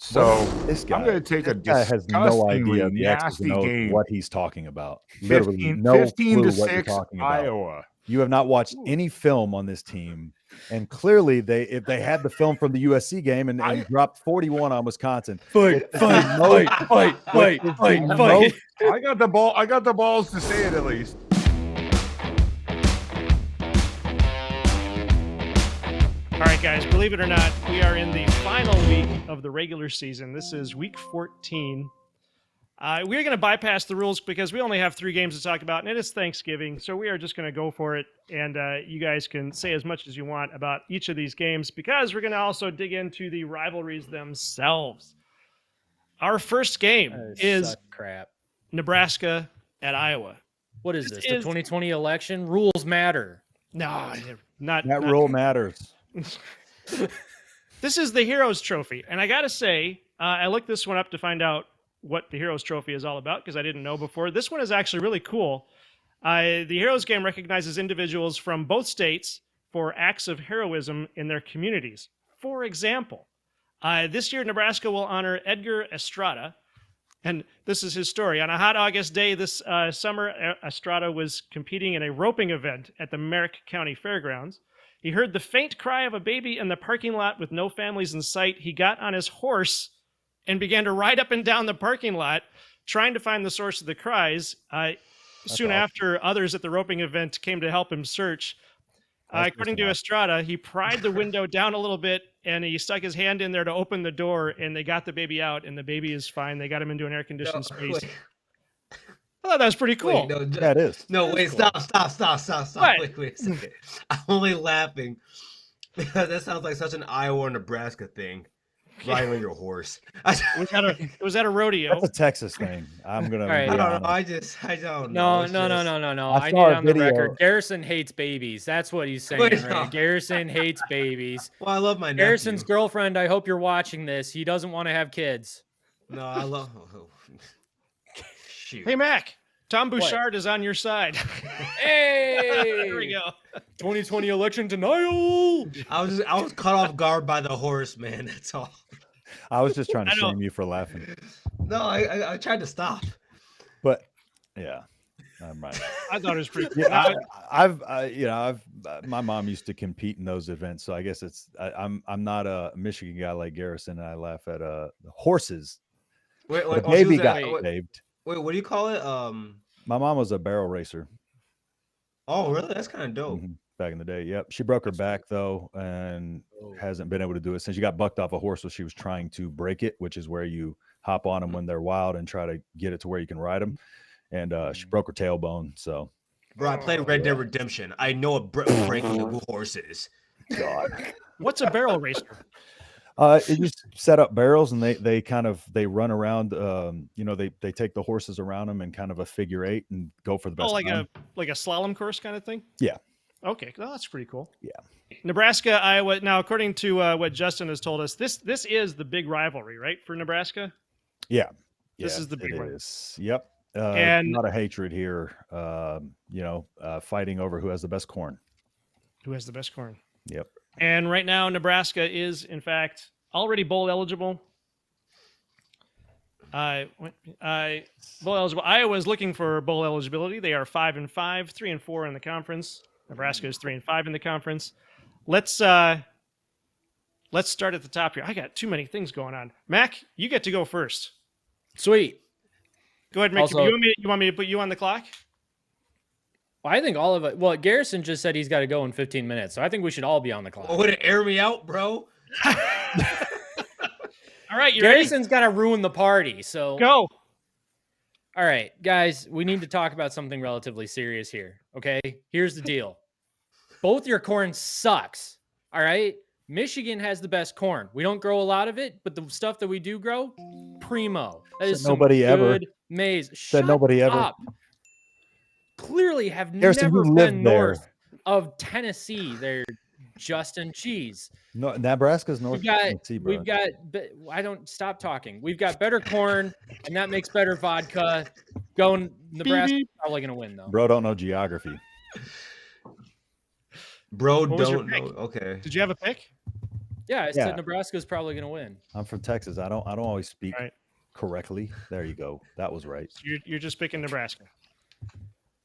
So This guy, I'm going to take a guy has no idea disgustingly the X's and nasty O's game. what he's talking about. Literally 15, no 15 clue to what you're 6 talking about. Iowa. You have not watched any film on this team, and clearly if they had the film from the USC game and dropped 41 on Wisconsin. Fight. I got the ball. I got the balls to say it at least. All right, guys, believe it or not, we are in the final week of the regular season. This is week 14. We're going to bypass the rules because we only have 3 games to talk about, and it is Thanksgiving, so we are just going to go for it, and you guys can say as much as you want about each of these games because we're going to also dig into the rivalries themselves. Our first game is Nebraska at Iowa. What is this? The 2020 election? Rules matter. No, not that rule matters. This is the Heroes Trophy, and I got to say, I looked this one up to find out what the Heroes Trophy is all about because I didn't know before. This one is actually really cool. The Heroes game recognizes individuals from both states for acts of heroism in their communities. For example, this year Nebraska will honor Edgar Estrada, and this is his story. On a hot August day this summer, Estrada was competing in a roping event at the Merrick County Fairgrounds. He heard the faint cry of a baby in the parking lot with no families in sight. He got on his horse and began to ride up and down the parking lot, trying to find the source of the cries. Soon after, others at the roping event came to help him search. According to Estrada, he pried the window down a little bit, and he stuck his hand in there to open the door, and they got the baby out, and the baby is fine. They got him into an air-conditioned space. I thought that was pretty cool. That is. No, wait, cool. Stop. What? Wait a second. I'm only laughing because that sounds like such an Iowa or Nebraska thing. Riding on your horse. Was that a rodeo? That's a Texas thing. I'm gonna. Right. I don't know. I don't know. No. I need it on the record. Garrison hates babies. That's what he's saying. Wait, right? no. Garrison hates babies. Well, I love my nephew. Garrison's girlfriend. I hope you're watching this. He doesn't want to have kids. No, I love. Shoot. Hey, Mac. Tom Bouchard is on your side. Hey, there we go. 2020 election denial. I was caught off guard by the horse, man. That's all. I was just trying to shame you for laughing. No, I tried to stop. But yeah, I'm right. I thought it was pretty cool. I've my mom used to compete in those events, so I guess I'm not a Michigan guy like Garrison, and I laugh at the horses. Wait, the baby got saved. Wait, what do you call it? My mom was a barrel racer. Oh, really? That's kind of dope. Mm-hmm. Back in the day, yep. She broke her back though, and hasn't been able to do it since. She got bucked off a horse, so she was trying to break it, which is where you hop on them when they're wild and try to get it to where you can ride them. And she broke her tailbone. So, bro, I played Red Dead Redemption. I know what breaking a horse is. God, what's a barrel racer? You just set up barrels and they run around. They take the horses around them in kind of a figure 8 and go for the best. Like a slalom course kind of thing. Yeah. Okay, well, that's pretty cool. Yeah. Nebraska, Iowa. Now, according to what Justin has told us, this is the big rivalry, right, for Nebraska? Yeah. This is the big one. Yep. And not a hatred here. Fighting over who has the best corn. Who has the best corn? Yep. And right now, Nebraska is, in fact, already bowl eligible. Bowl eligible. Iowa is looking for bowl eligibility. They are 5-5, 3-4 in the conference. Nebraska is 3-5 in the conference. Let's start at the top here. I got too many things going on. Mac, you get to go first. Sweet. Go ahead, Mac. Also, you want me to put you on the clock? I think all of it. Well, Garrison just said he's got to go in 15 minutes, so I think we should all be on the clock. Way to air me out, bro. All right, Garrison's got to ruin the party. So go. All right, guys, we need to talk about something relatively serious here. Okay, here's the deal. Both your corn sucks. All right, Michigan has the best corn. We don't grow a lot of it, but the stuff that we do grow, primo. That is nobody some ever good maize. said nobody ever. Up. Clearly have Garrison, never you been lived there. north of Tennessee. They're Justin Cheese. No, Nebraska's north. We've got. I don't stop talking. We've got better corn, and that makes better vodka. Going Nebraska's probably gonna win though. Bro, don't know geography. Bro, What was your don't pick? know. Okay. Did you have a pick? Yeah, I Yeah. said Nebraska's probably going to win. I'm from Texas. I don't always speak Right. correctly. There you go. That was right. So you're just picking Nebraska.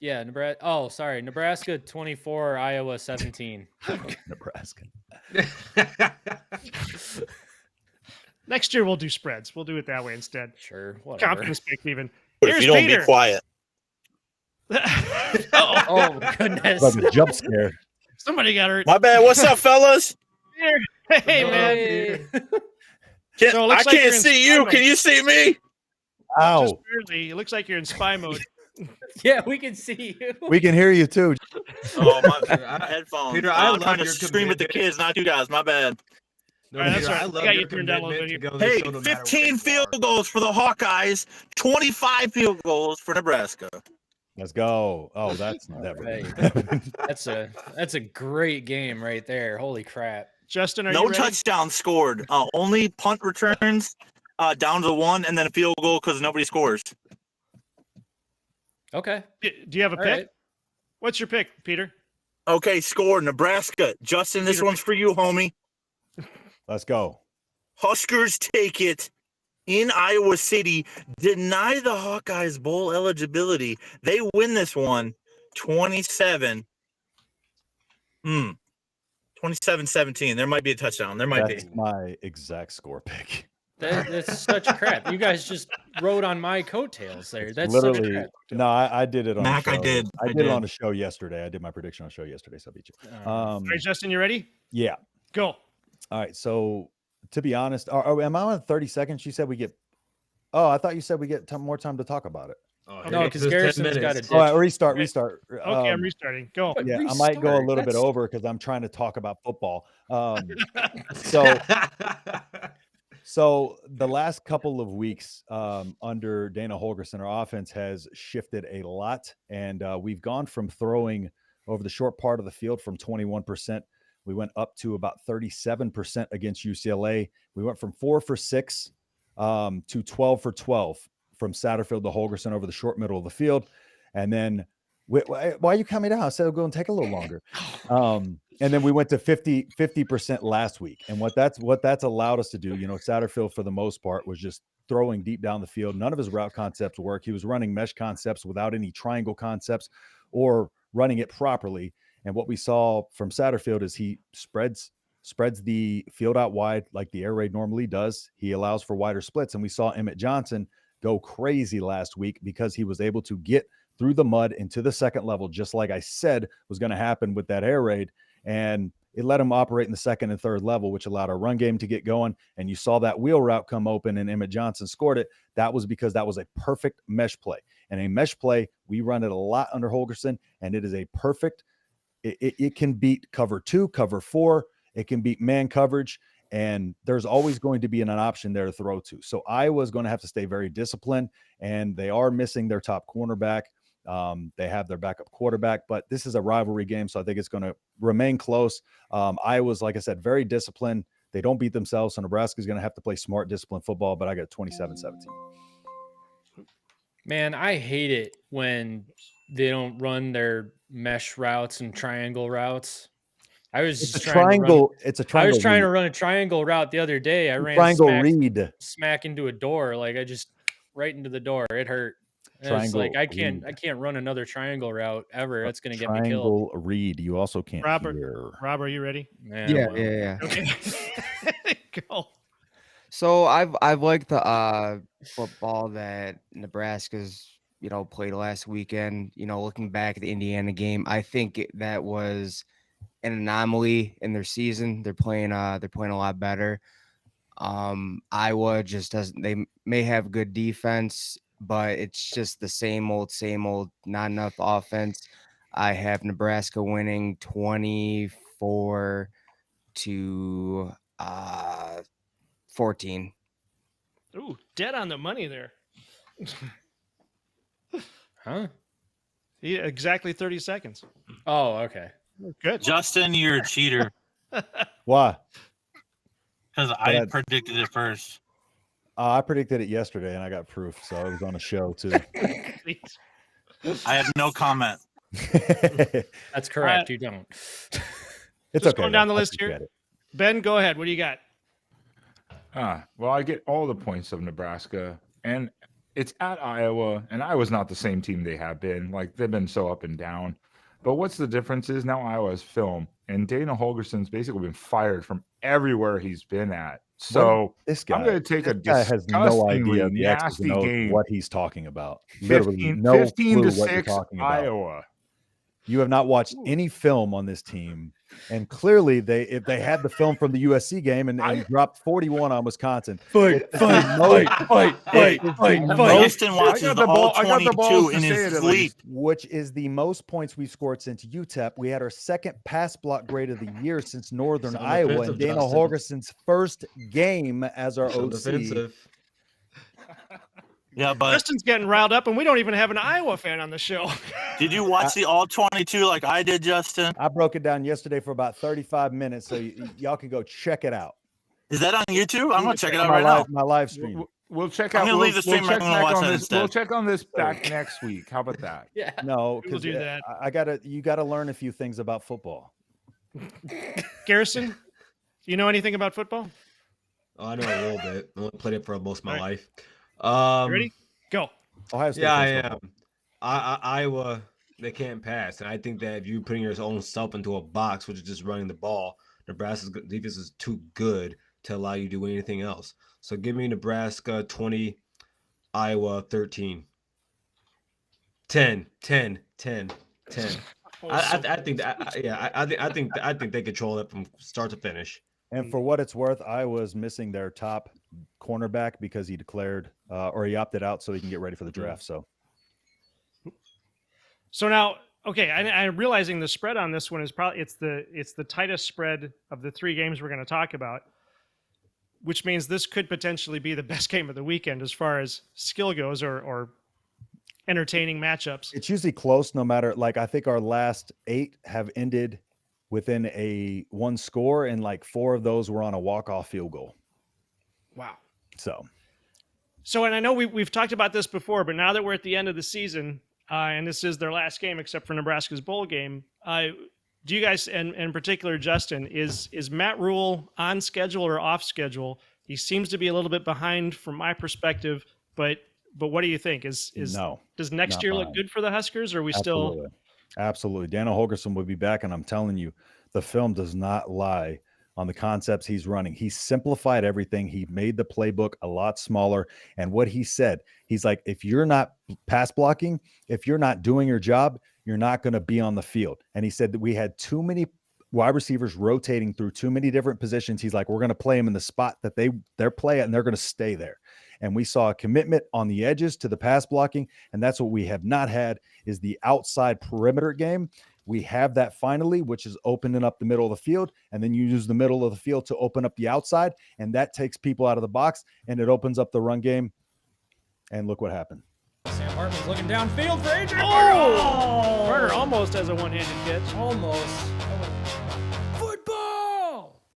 Yeah, Nebraska. Oh, sorry, Nebraska 24, Iowa 17. Nebraska. Next year we'll do spreads. We'll do it that way instead. Sure, whatever. Confidence pick even. But if Here's you don't Peter. be quiet. Uh-oh. Oh goodness. Like a jump scare. Somebody got hurt. My bad. What's up, fellas? Hey, man. Hey. So it looks I like you're can't in see spy you. mode. Can you see me? Ow. Just barely. It looks like you're in spy mode. Yeah, we can see you. We can hear you too. Oh, my headphones. Peter, I I'm love trying to your scream at the commitment. kids, not you guys. My bad. No, All right, that's Peter, right. I We love got your you turned down a little commitment bit to go to Hey, the show no matter where 15 you field are. goals for the Hawkeyes, 25 field goals for Nebraska. Let's go. Oh, that's never Right. gonna happen. That's a great game right there. Holy crap. Justin, are No you ready? touchdowns scored. Only punt returns down to 1, and then a field goal because nobody scores. Okay. Do you have a All pick? right. What's your pick, Peter? Okay, score Nebraska. Justin, this Peter one's for you, homie. Let's go. Huskers take it in Iowa City. Deny the Hawkeyes bowl eligibility. They win this one 27. 27-17. There might be a touchdown. There might That's be. my exact score pick. That's such crap. You guys just rode on my coattails there. That's Literally. such crap. No, I did it on Mac, the I show. did. I I did it did. on the show yesterday. I did my prediction on the show yesterday, so I beat you. All right, Justin, you ready? Yeah. Go. All right. So to be honest, am I on 30 seconds? You said we get. Oh, I thought you said we get more time to talk about it. Oh, No, here because goes 10 Garrison's got a minutes. ditch. All right, restart. Okay, I'm restarting. Go. But Yeah, I might go a restart. little bit That's- over because I'm trying to talk about football. So So the last couple of weeks under Dana Holgorsen, our offense has shifted a lot, and we've gone from throwing over the short part of the field from 21%. We went up to about 37% against UCLA. We went from 4 for 6 to 12 for 12 from Satterfield to Holgorsen over the short middle of the field. And then why are you coming down? I said, go and take a little longer. And then we went to 50% last week. And what that's allowed us to do, Satterfield for the most part was just throwing deep down the field. None of his route concepts work. He was running mesh concepts without any triangle concepts or running it properly. And what we saw from Satterfield is he spreads the field out wide like the air raid normally does. He allows for wider splits. And we saw Emmett Johnson go crazy last week because he was able to get through the mud into the second level, just like I said was going to happen with that air raid. And it let him operate in the second and third level, which allowed our run game to get going. And you saw that wheel route come open and Emmett Johnson scored it. That was because that was a perfect mesh play. And a mesh play, we run it a lot under Holgorsen, and it is a perfect, it can beat cover 2, cover 4. It can beat man coverage. And there's always going to be an option there to throw to. So Iowa's going to have to stay very disciplined, and they are missing their top cornerback. They have their backup quarterback, but this is a rivalry game, so I think it's going to remain close. Iowa's, like I said, very disciplined. They don't beat themselves, so Nebraska's going to have to play smart, disciplined football, but I got 27-17. Man, I hate it when they don't run their mesh routes and triangle routes. I was It's a just trying to run- triangle. It's a I triangle. was trying to read. run a triangle route the other day. I ran Triangle read. smack into a door. Like I just right into the door. It hurt. And it's Triangle like I can't read. run another triangle route ever. That's gonna get me killed. Triangle read. You also can't Robert. hear. Rob, are you ready? Yeah. well, Yeah. Okay. Go. So I've liked the football that Nebraska's played last weekend. Looking back at the Indiana game, I think that was an anomaly in their season. They're playing a lot better. Iowa just doesn't. They may have good defense, but it's just the same old, not enough offense. I have Nebraska winning 24 to 14. Ooh, dead on the money there. Huh? Yeah, exactly 30 seconds. Oh, okay. Good. Justin, you're a cheater Why? because I predicted it first. I predicted it yesterday, and I got proof, so it was on a show too. I have no comment. That's correct. You don't. It's Just okay. going down the I list appreciate here. it. Ben, go ahead. What do you got? Well, I get all the points of Nebraska, and it's at Iowa, and Iowa's not the same team they have been. Like, they've been so up and down. But what's the difference is now Iowa has film, and Dana Holgerson's basically been fired from everywhere he's been at. So This guy, I'm going to take a this guy has no idea disgustingly the X's and nasty O's, game. what he's talking about. Literally 15, no 15 clue to what you're 6 talking about. Iowa. You have not watched any film on this team, and clearly if they had the film from the USC game and dropped 41 on Wisconsin. Fight. Austin watches I got the all ball- I got the 22 balls to in say his it at sleep. least. Which is the most points we've scored since UTEP. We had our second pass block grade of the year since Northern Sound Iowa, offensive, and Dana Justin. Holgerson's first game as our So OC. defensive. Yeah, but Justin's getting riled up, and we don't even have an Iowa fan on the show. did you watch the all 22 like I did, Justin? I broke it down yesterday for about 35 minutes, so y'all can go check it out. Is that on YouTube? I'm gonna check it out my right live, now. my live stream. We'll check I'm out. gonna We'll, leave the stream. we'll I'm check gonna back watch on that this. instead. We'll check on this back next week. How about that? Yeah. No, We'll because do that. you gotta learn a few things about football. Garrison, do you know anything about football? Oh, I know a little bit. I only played it for most of my All right. life. You ready? Go. Ohio State. Yeah, I fans am. football. Iowa, they can't pass, and I think that if you're putting your own self into a box, which is just running the ball, Nebraska's defense is too good to allow you to do anything else. So give me Nebraska 20, Iowa 13. 10. I think they control it from start to finish. And for what it's worth, Iowa's missing their top cornerback because he declared or he opted out so he can get ready for the draft. So now, okay, I'm realizing the spread on this one is probably it's the tightest spread of the three games we're going to talk about, which means this could potentially be the best game of the weekend as far as skill goes or entertaining matchups. It's usually close no matter, like, I think our last 8 have ended within a one score, and like 4 of those were on a walk-off field goal. Wow. So, and I know we've talked about this before, but now that we're at the end of the season, and this is their last game except for Nebraska's bowl game, do you guys, and in particular Justin, is Matt Rule on schedule or off schedule? He seems to be a little bit behind from my perspective, but what do you think? no. Does next not year look behind. good for the Huskers? Or are we still? Absolutely. Dana Holgerson will be back, and I'm telling you, the film does not lie on the concepts he's running. He simplified everything. He made the playbook a lot smaller. And what he said, he's like, if you're not pass blocking, if you're not doing your job, you're not going to be on the field. And he said that we had too many wide receivers rotating through too many different positions. He's like, we're going to play them in the spot that they're playing, and they're going to stay there. And we saw a commitment on the edges to the pass blocking. And that's what we have not had, is the outside perimeter game. We have that finally, which is opening up the middle of the field. And then you use the middle of the field to open up the outside. And that takes people out of the box, and it opens up the run game. And look what happened. Sam Hartman's looking downfield for Adrian. Oh! Burner almost has a one-handed catch. Almost.